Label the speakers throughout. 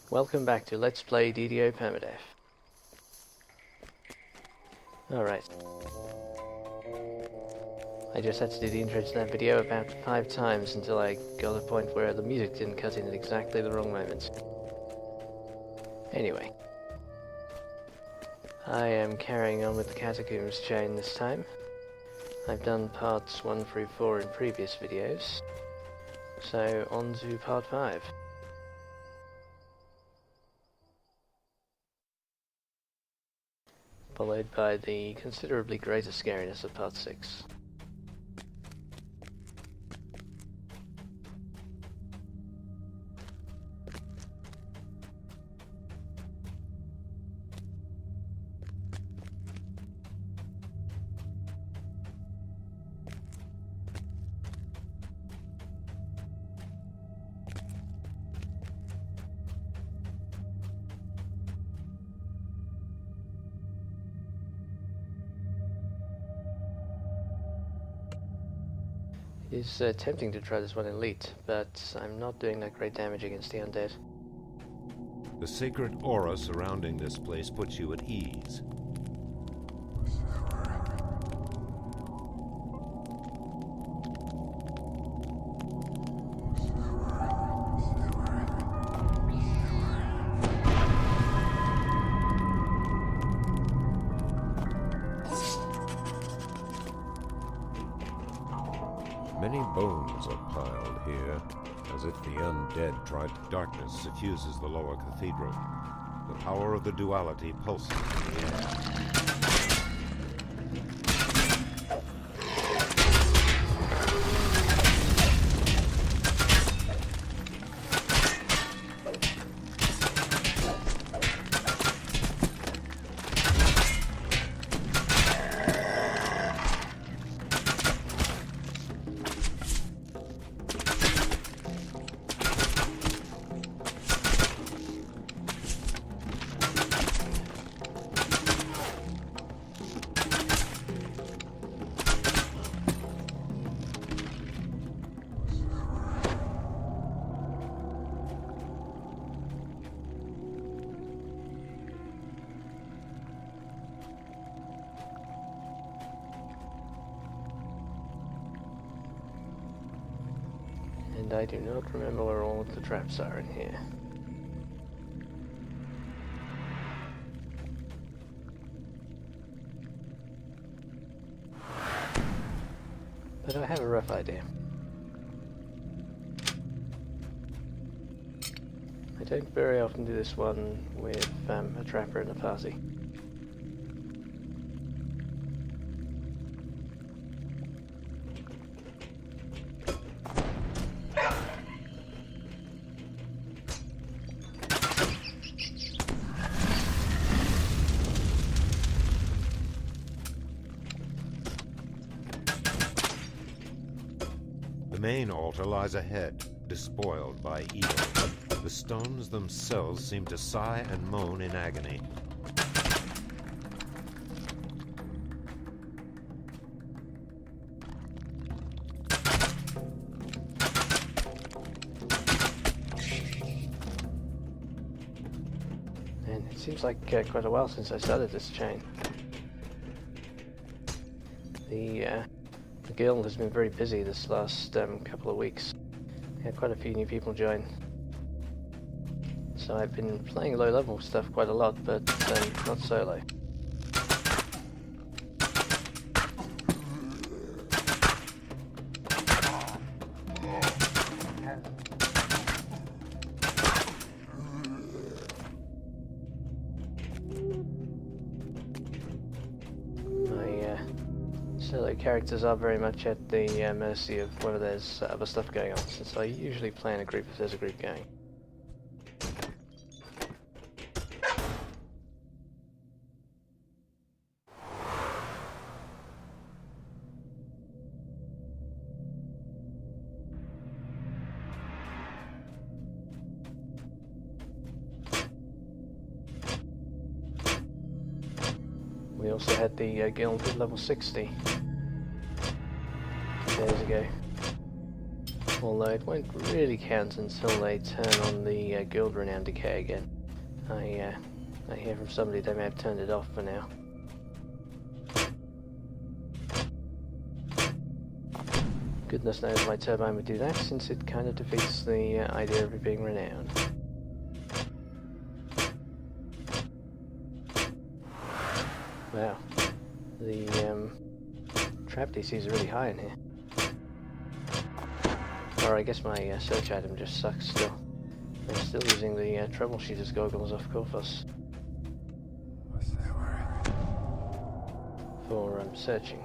Speaker 1: Welcome back to Let's Play DDO Permadeath. Alright. I just had to do the intro to that video about 5 times until I got to the point where the music didn't cut in at exactly the wrong moments. Anyway. I am carrying on with the Catacombs chain this time. I've done parts 1 through 4 in previous videos. So on to part 5. Followed by the considerably greater scariness of part 6. It's tempting to try this one elite, but I'm not doing that great damage against the undead.
Speaker 2: The sacred aura surrounding this place puts you at ease. Many bones are piled here, as if the undead tried. Darkness suffuses the lower cathedral. The power of the duality pulses in the air. And I do not remember where all of the traps are in here. But I have a rough idea. I don't very often do this one with a trapper in a party. The main altar lies ahead, despoiled by evil. The stones themselves seem to sigh and moan in agony.
Speaker 1: And it seems like quite a while since I started this chain. The guild has been very busy this last couple of weeks. We had quite a few new people join. So I've been playing low level stuff quite a lot, but not solo. Solo characters are very much at the mercy of whether there's other stuff going on, since I usually play in a group if there's a group going. We also had the guild at level 60 days ago. Although it won't really count until they turn on the guild renown decay again. I hear from somebody they may have turned it off for now. Goodness knows why Turbine would do that, since it kind of defeats the idea of it being renowned. Wow, the trap DCs are really high in here. Or I guess my search item just sucks still. I'm still using the troubleshooter's goggles off Corvus.
Speaker 3: What's that word?
Speaker 1: For searching.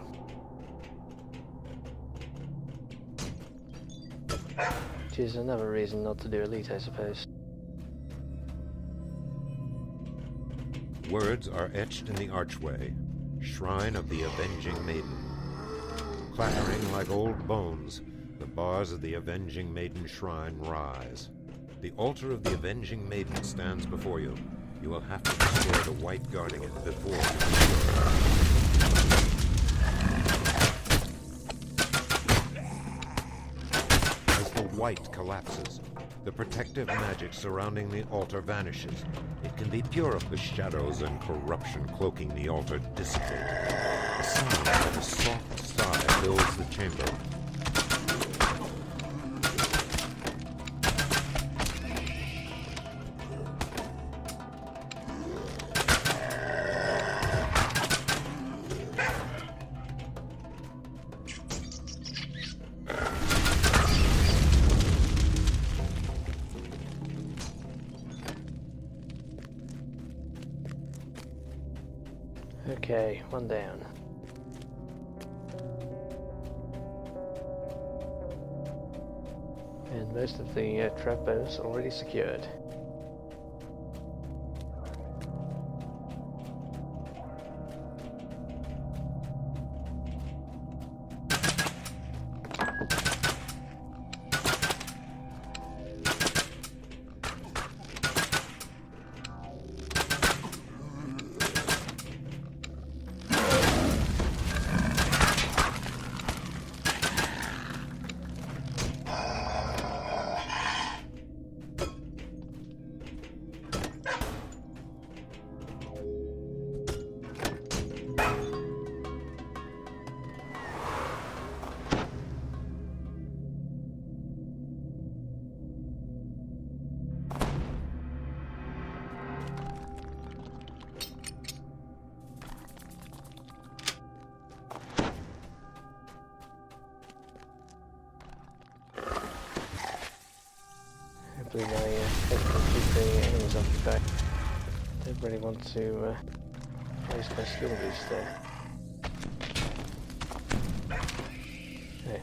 Speaker 1: Which is another reason not to do Elite, I suppose.
Speaker 2: Words are etched in the archway, shrine of the Avenging Maiden. Clattering like old bones, the bars of the Avenging Maiden shrine rise. The altar of the Avenging Maiden stands before you. You will have to destroy the White Guardian before you As the white collapses, the protective magic surrounding the altar vanishes. It can be purified. The shadows and corruption cloaking the altar dissipate. The sound of a soft sigh fills the chamber.
Speaker 1: Okay, one down. And most of the trap bows already secured. Hopefully my head can keep the enemies occupied. Don't really want to waste my skill boost there. Yeah.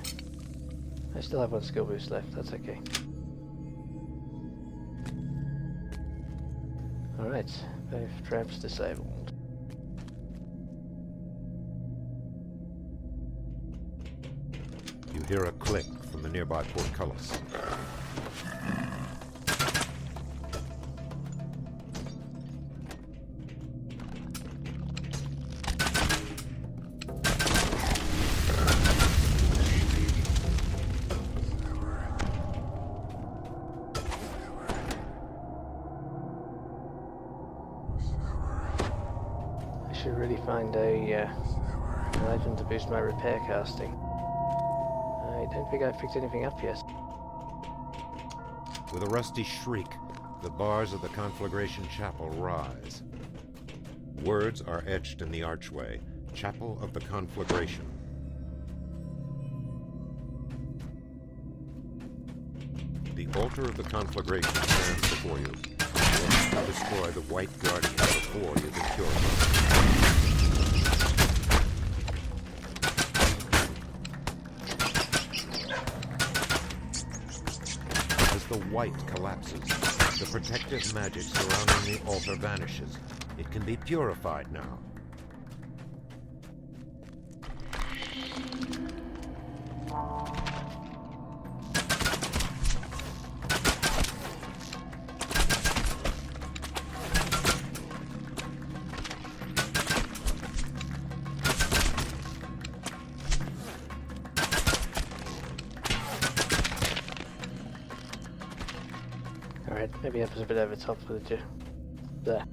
Speaker 1: I still have one skill boost left, that's okay. Alright, both traps disabled.
Speaker 2: You hear a click from the nearby portcullis.
Speaker 1: I should really find an item to boost my repair casting. I don't think I've picked anything up yet.
Speaker 2: With a rusty shriek, the bars of the Conflagration Chapel rise. Words are etched in the archway, Chapel of the Conflagration. The altar of the Conflagration stands before you. You have to destroy the White Guardian before you can cure him. As the white collapses, the protective magic surrounding the altar vanishes. It can be purified now.
Speaker 1: Maybe that was a bit over the top with the there.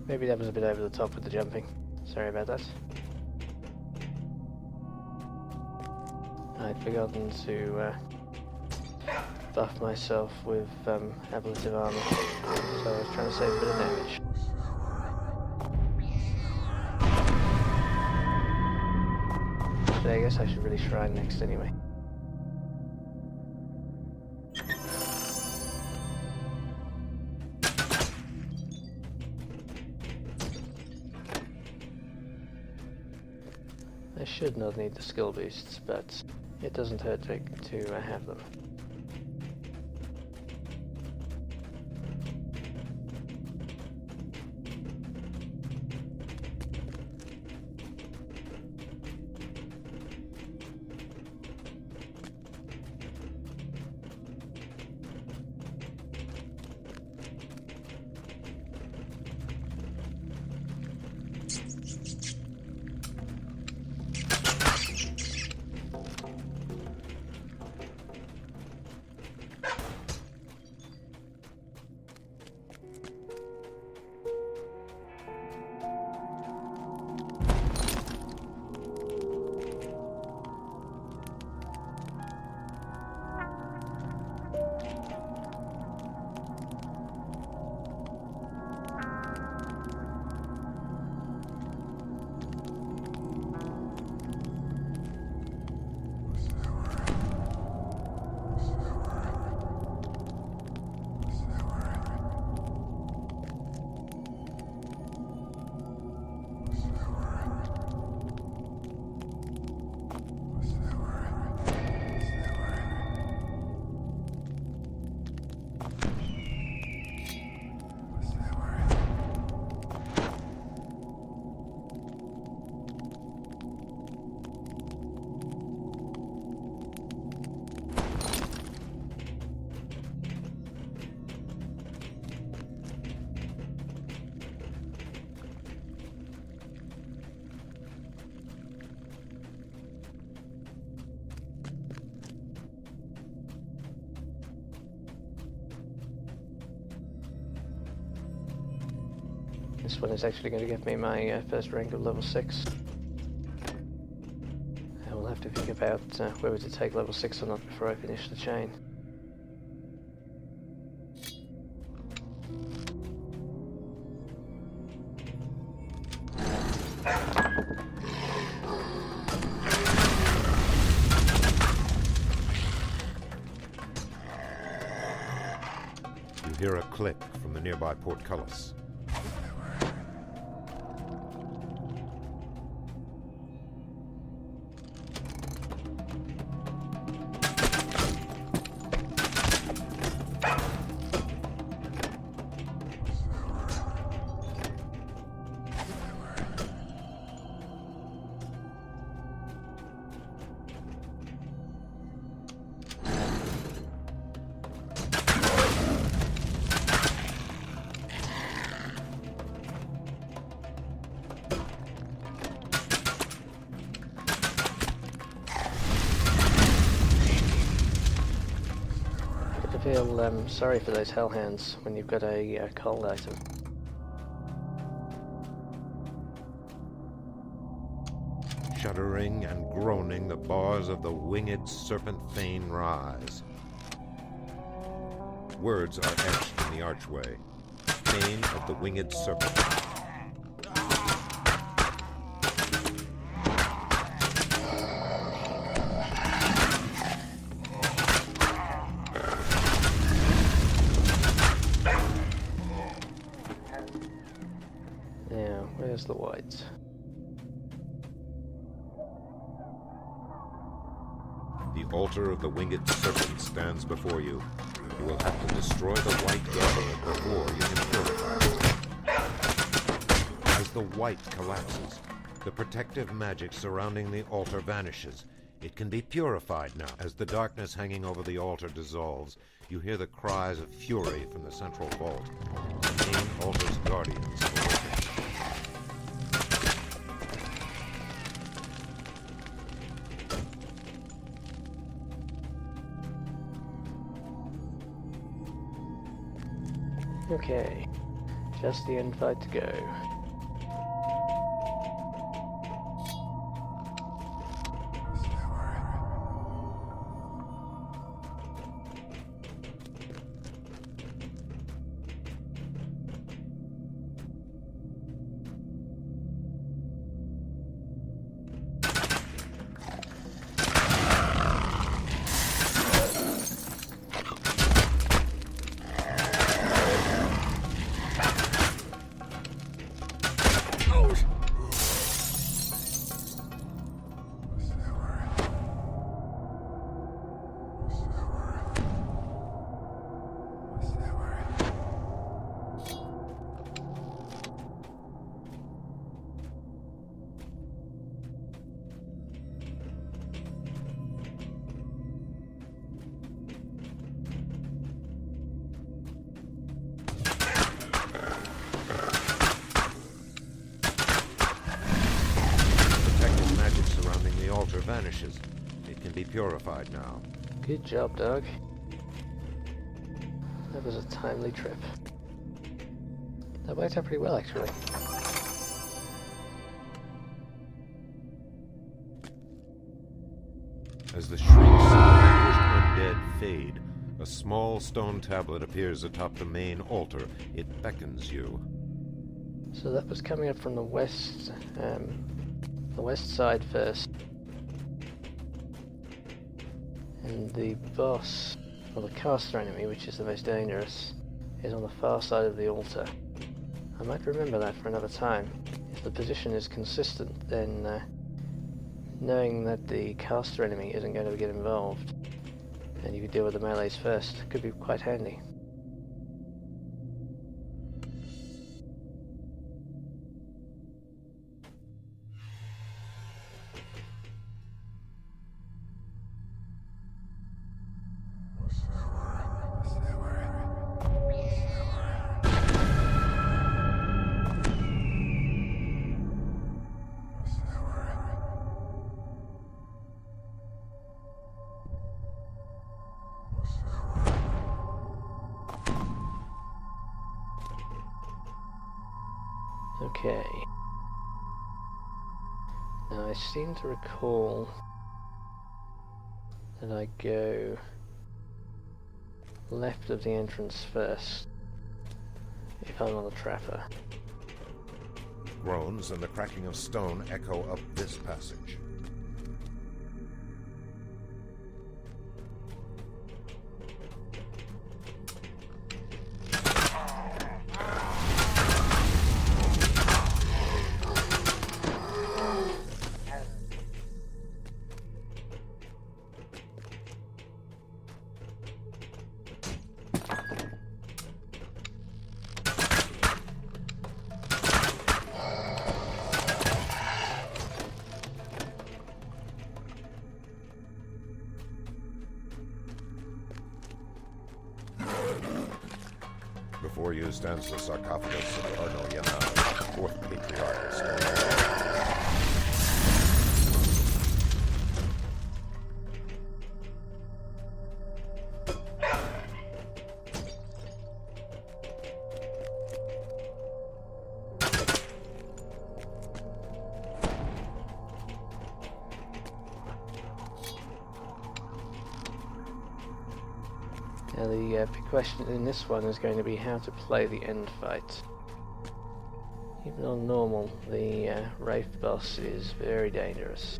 Speaker 1: Maybe that was a bit over the top with the jumping. Sorry about that. I'd forgotten to buff myself with ablative armor, so I was trying to save a bit of damage. Actually, I guess I should really shrine next anyway. I should not need the skill boosts, but it doesn't hurt to have them. This one is actually going to give me my first rank of level 6. I will have to think about whether to take level 6 or not before I finish the chain.
Speaker 2: You hear a click from the nearby portcullis.
Speaker 1: I feel sorry for those hellhounds when you've got a cold item.
Speaker 2: Shuddering and groaning, the bars of the winged serpent thane rise. Words are etched in the archway. Thane of the winged serpent.
Speaker 1: Now, where's the whites?
Speaker 2: The altar of the winged serpent stands before you. You will have to destroy the white gargoyle before you can purify it. As the white collapses, the protective magic surrounding the altar vanishes. It can be purified now. As the darkness hanging over the altar dissolves, you hear the cries of fury from the central vault. The main altar's guardians awaken.
Speaker 1: Okay, just the end fight to go.
Speaker 2: Vanishes. It can be purified now.
Speaker 1: Good job, Doug. That was a timely trip. That worked out pretty well, actually.
Speaker 2: As the shrieks of the vanquished undead fade, a small stone tablet appears atop the main altar. It beckons you.
Speaker 1: So that was coming up from the west side first. And the boss, or the caster enemy, which is the most dangerous, is on the far side of the altar. I might remember that for another time. If the position is consistent, then knowing that the caster enemy isn't going to get involved, and you can deal with the melees first, could be quite handy. Okay. Now I seem to recall that I go left of the entrance first, if I'm on the trapper.
Speaker 2: Groans and the cracking of stone echo up this passage. Before you stands the sarcophagus of Cardinal Yana, fourth Patriarch.
Speaker 1: Now the big question in this one is going to be how to play the end fight. Even on normal, the Wraith boss is very dangerous.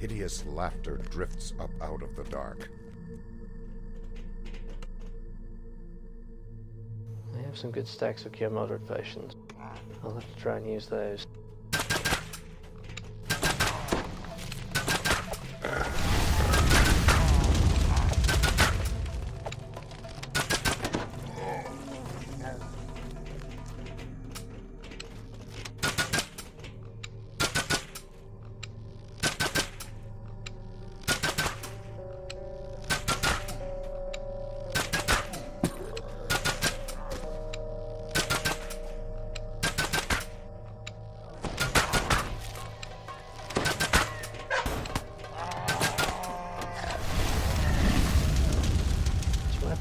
Speaker 2: Hideous laughter drifts up out of the dark.
Speaker 1: I have some good stacks of cure moderate potions. I'll have to try and use those.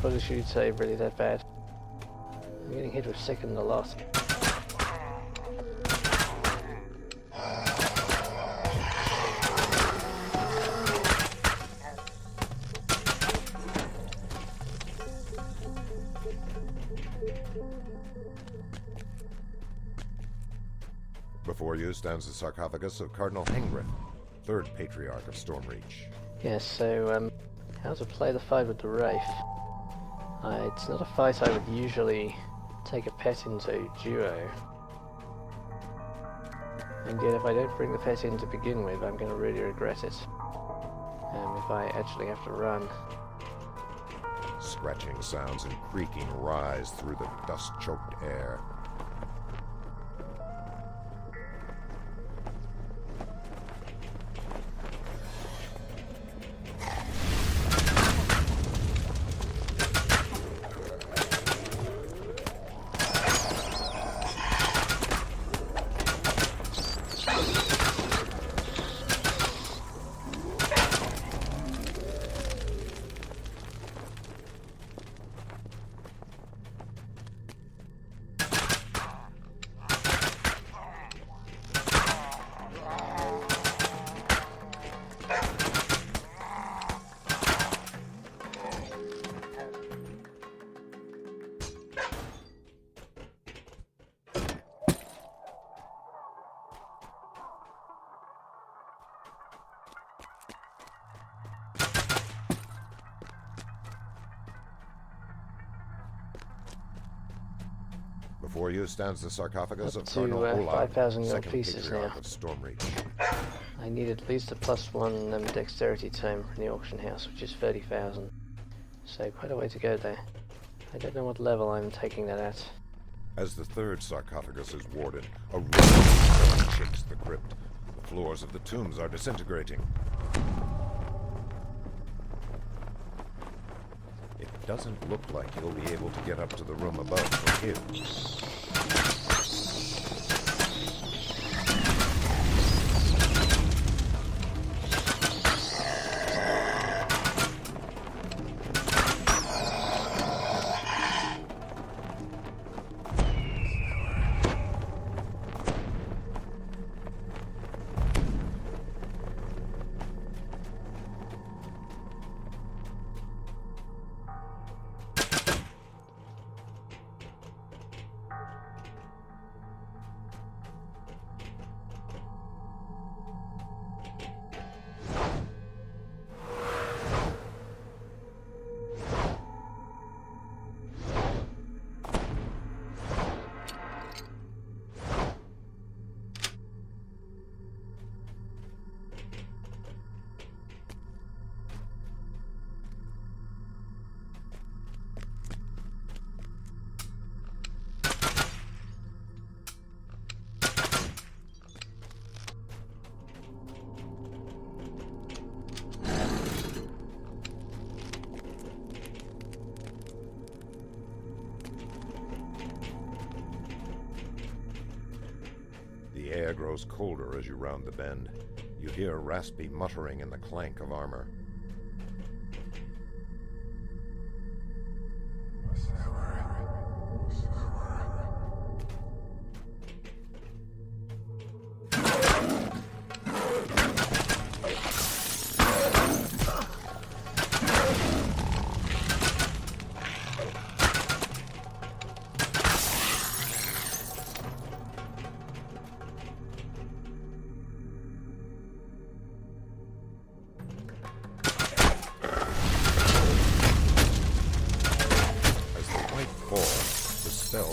Speaker 1: Probably should say really that bad. I'm getting hit with sickened a lot.
Speaker 2: Before you stands the sarcophagus of Cardinal Hengrith, 3rd Patriarch of Stormreach.
Speaker 1: Yes, so, how to play the fight with the Wraith. It's not a fight I would usually take a pet into duo. And yet if I don't bring the pet in to begin with, I'm going to really regret it. If I actually have to run.
Speaker 2: Scratching sounds and creaking rise through the dust-choked air. Before you stands the sarcophagus of Cardinal Olaf,
Speaker 1: 5,000 gold
Speaker 2: 2nd
Speaker 1: pieces
Speaker 2: Patriarch
Speaker 1: now.
Speaker 2: of Stormreach.
Speaker 1: I need at least a +1 dexterity tome in the auction house, which is 30,000. So quite a way to go there. I don't know what level I'm taking that at.
Speaker 2: As the 3rd sarcophagus is warded, a roaring shakes the crypt. The floors of the tombs are disintegrating. It doesn't look like you'll be able to get up to the room above from here. The air grows colder as you round the bend. You hear raspy muttering and the clank of armor.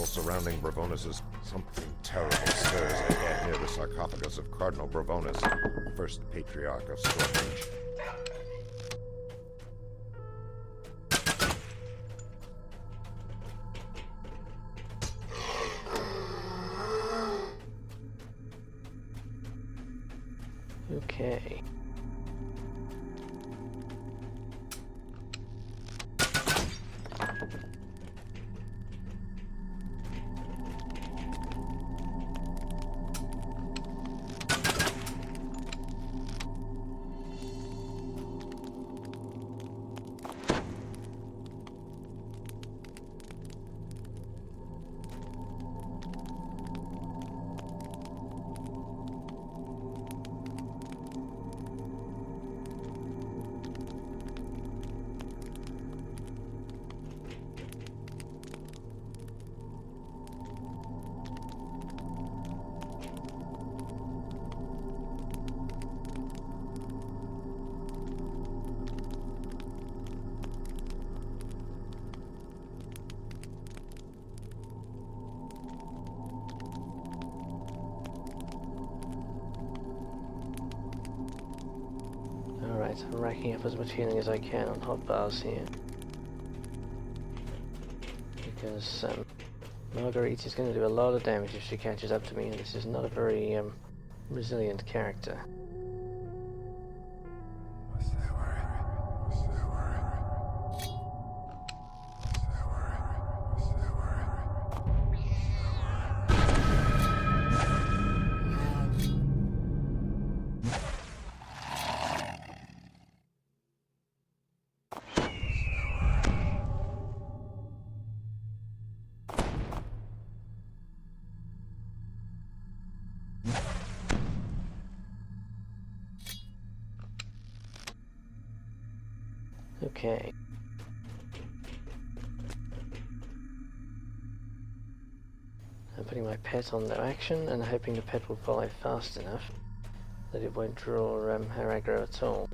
Speaker 2: Surrounding Bravonus' something terrible stirs ahead near the sarcophagus of Cardinal Bravonus, 1st Patriarch of Stormreach.
Speaker 1: Okay. So I'm racking up as much healing as I can on hot bars here. Because Marguerite is going to do a lot of damage if she catches up to me, and this is not a very resilient character. Okay. I'm putting my pet on no action and hoping the pet will follow fast enough that it won't draw her aggro at all,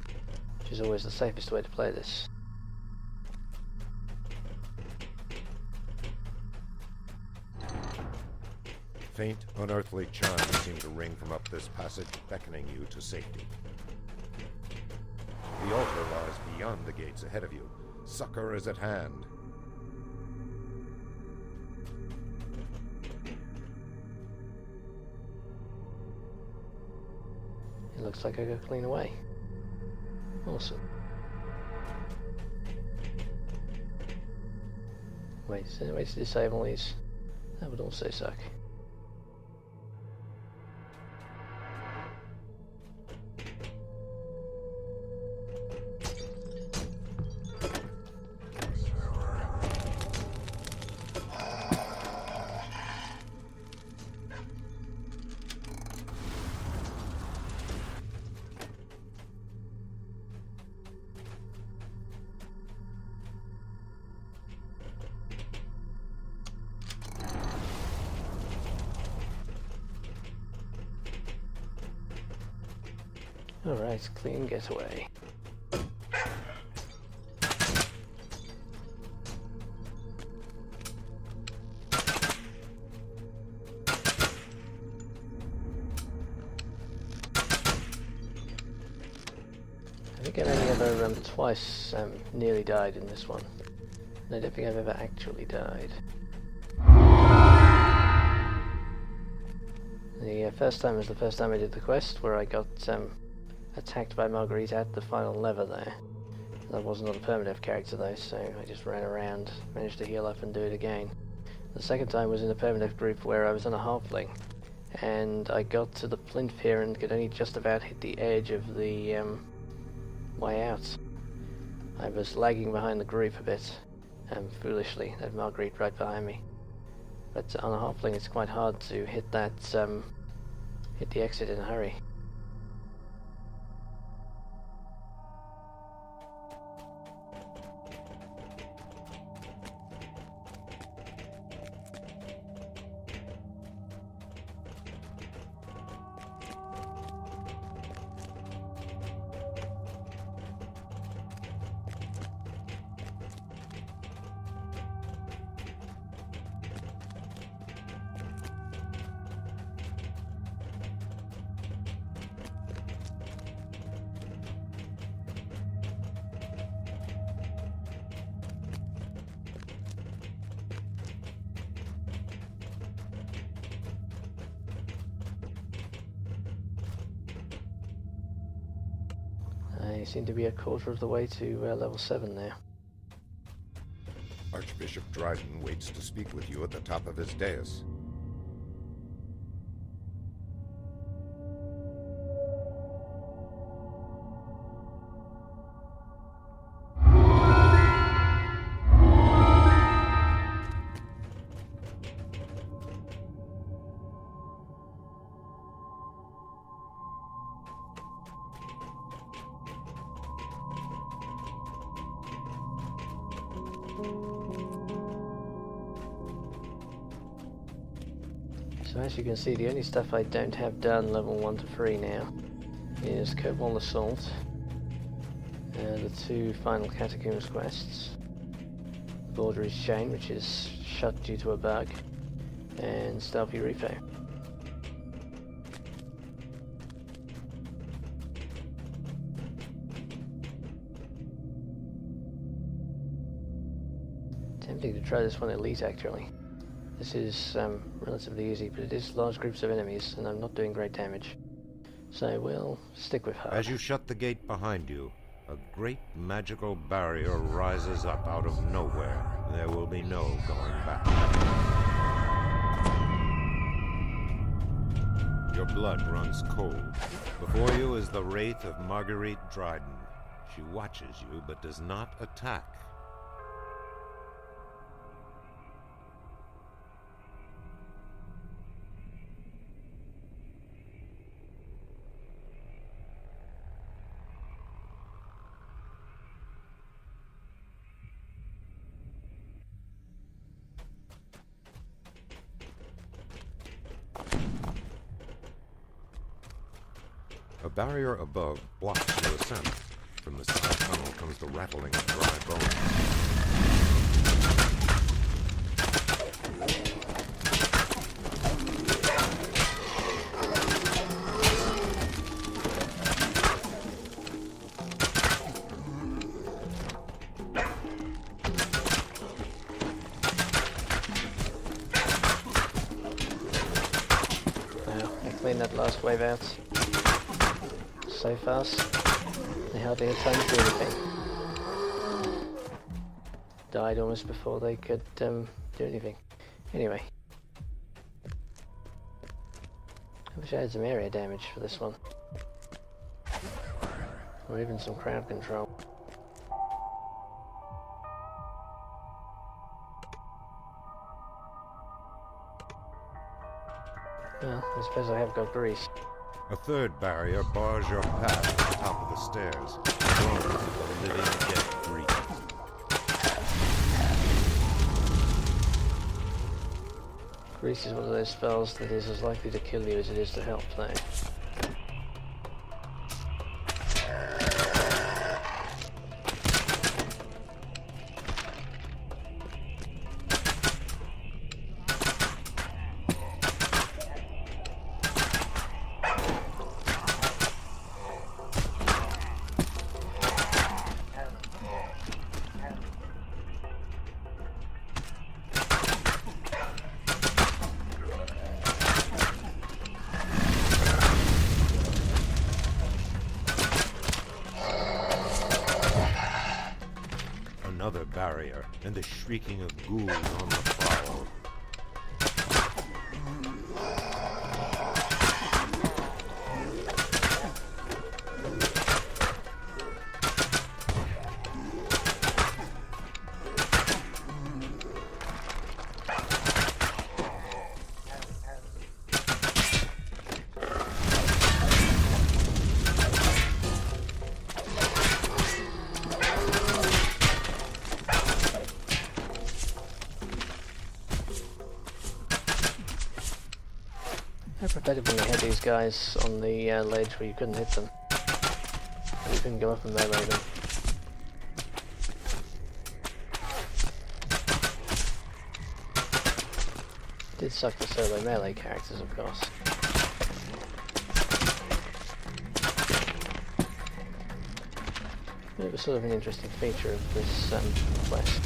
Speaker 1: which is always the safest way to play this.
Speaker 2: Faint, unearthly chimes seem to ring from up this passage, beckoning you to safety. The altar lies beyond the gates ahead of you. Succor is at hand.
Speaker 1: It looks like I got clean away. Awesome. Wait, is there a way to disable these? That would also suck. Alright, clean getaway. I think I've only ever twice nearly died in this one. I don't think I've ever actually died. The first time was the first time I did the quest, where I got attacked by Marguerite at the final lever there. That wasn't on a Permadeath character though, so I just ran around, managed to heal up and do it again. The second time was in a Permadeath group where I was on a halfling, and I got to the plinth here and could only just about hit the edge of the way out. I was lagging behind the group a bit, foolishly, had Marguerite right behind me. But on a halfling it's quite hard to hit that, hit the exit in a hurry. I seem to be a quarter of the way to level 7 now.
Speaker 2: Archbishop Dryden waits to speak with you at the top of his dais.
Speaker 1: So as you can see, the only stuff I don't have done level 1 to 3 now is Cobalt Assault, the 2 final Catacombs quests, Border's Chain, which is shut due to a bug, and Stealthy Repo. tempting to try this one elite actually. This is relatively easy, but it is large groups of enemies, and I'm not doing great damage. So we'll stick with her.
Speaker 2: As you shut the gate behind you, a great magical barrier rises up out of nowhere. There will be no going back. Your blood runs cold. Before you is the wraith of Marguerite Dryden. She watches you, but does not attack. A barrier above blocks your ascent. From the side tunnel comes the rattling of dry bones.
Speaker 1: Now, I cleaned that last wave out. So fast, they hardly had time to do anything. Died almost before they could do anything. Anyway. I wish I had some area damage for this one. Or even some crowd control. Well, I suppose I have got grease.
Speaker 2: A third barrier bars your path at the top of the stairs. Bones of the living dead greet.
Speaker 1: Grease is one of those spells that is as likely to kill you as it is to help, though.
Speaker 2: Another barrier, and the shrieking of ghouls on the prowl.
Speaker 1: I preferred it when you had these guys on the ledge where you couldn't hit them. And you couldn't go up and melee them. Did suck the solo melee characters, of course. It was sort of an interesting feature of this quest.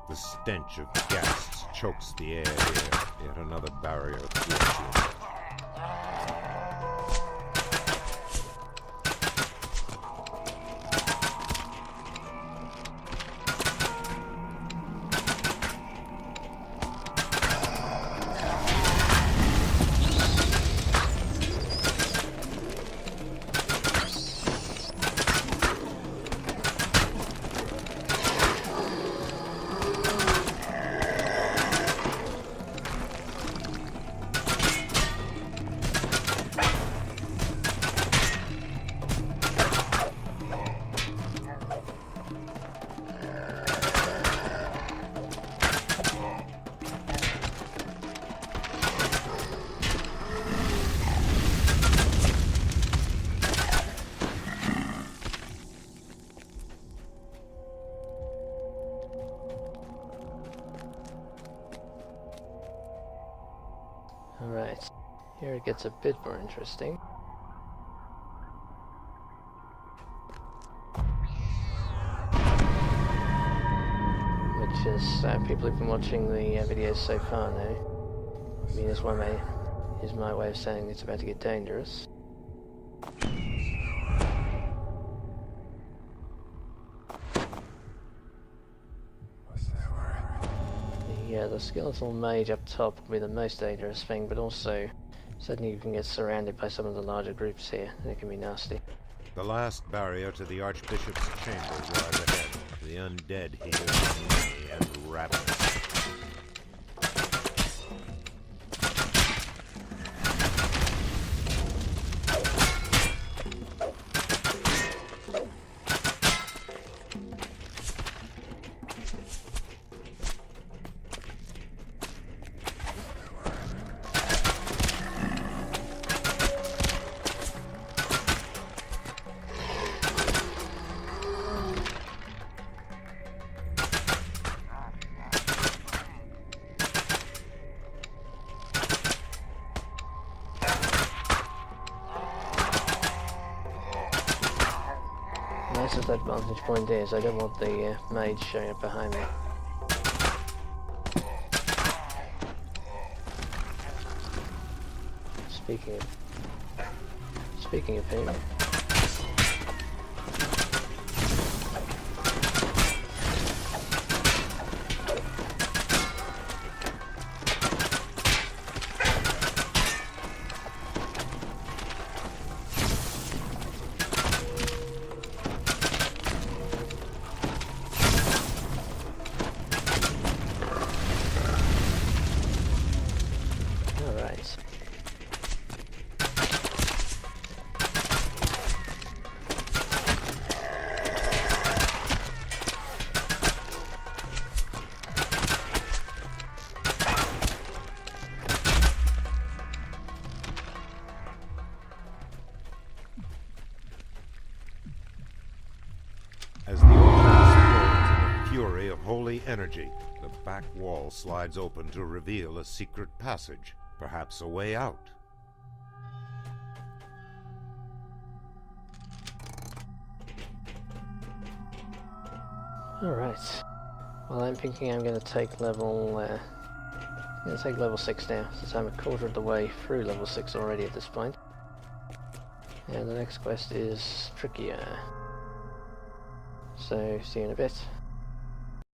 Speaker 1: The stench of gas chokes the air here. Yet another barrier thwarts you. Here it gets a bit more interesting. Which is, people who've been watching the videos so far know. I mean, is my way of saying it's about to get dangerous. The skeletal mage up top will be the most dangerous thing, but also certainly you can get surrounded by some of the larger groups here, and it can be nasty.
Speaker 2: The last barrier to the Archbishop's chambers lies ahead. The undead here are many and ravenous.
Speaker 1: Nice as that vantage point is, I don't want the mage showing up behind me. Speaking of whom,
Speaker 2: As the altar explodes in a fury of holy energy, the back wall slides open to reveal a secret passage, perhaps a way out.
Speaker 1: alright. Well, I'm thinking I'm going to take level 6 now, since I'm a quarter of the way through level 6 already at this point. And the next quest is trickier. So, see you in a bit.